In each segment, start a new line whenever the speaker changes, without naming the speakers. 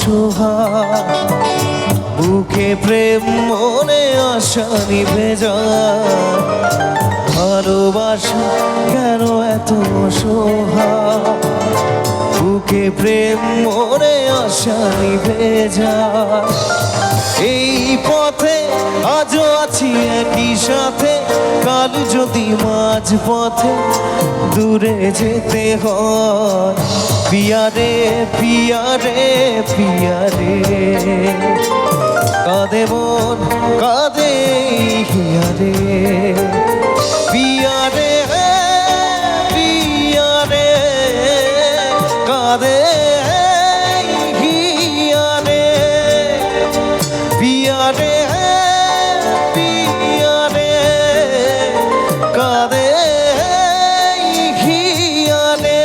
অসহায়, বুকে প্রেম মনে আশা নিভে যায়। ভালোবাসা কেন এত অসহায়, বুকে প্রেম মনে আশা নিভে যায়। এই পথে আজও আছি একই সাথে, কাল যদি মাঝ পথে দূরে যেতে হয়। পিয়ারে পিয়ারে পিয়ারে, কাঁদে মন কাঁদে হিয়ারে। পিয়ারে পিয়ারে, কাঁদে হিয়ারে। পিয়ারে পিয়ারে, কাঁদে হিয়ারে।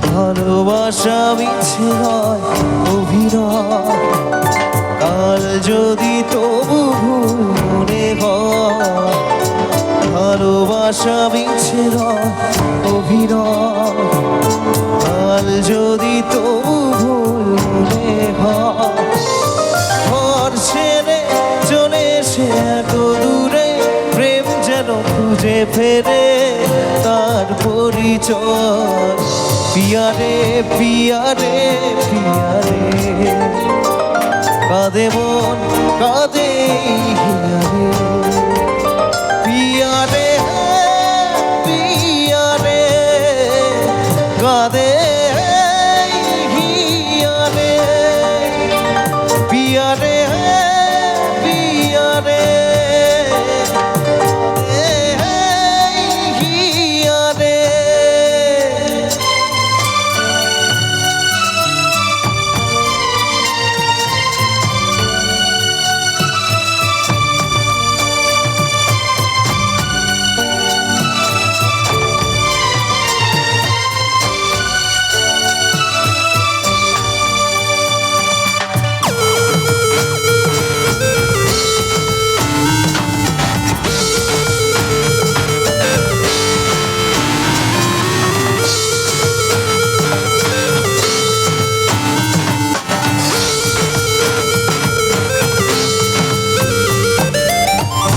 ভালোবাসা মিছে হয় অভিনয়, কাল যদি তবু ভুল মনে হয়। ভালোবাসা মিছে হয় অভিনয়, কাল যদি তবু ভুল মনে হয়। ঘর ছেড়ে চলে এসে এত দূরে, প্রেম যেন খুঁজে ফেরে তার পরিচয়। পিয়ারে পিয়ারে পিয়ারে, কাঁদে মন কাঁদে হিয়ারে। পিয়ারে পিয়ারে, কাঁদে হিয়ারে। পিয়ারে পিয়ারে, হিয়ারে।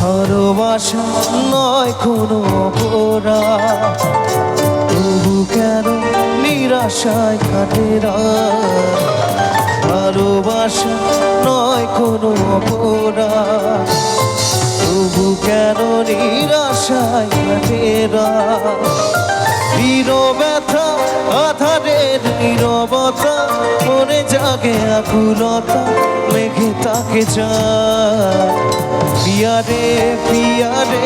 ভালোবাসা নয় কোনো অপরাধ, তবু কেন নিরাশায় কাটে রাত। ভালোবাসা নয় কোনো অপরাধ, তবু কেন নিরাশায় কাটে রাত। নীরবতা আধারের নীরবতা, মনে জাগে আকুলতা, মেঘে তাকে যায়। পিয়ারে পিয়ারে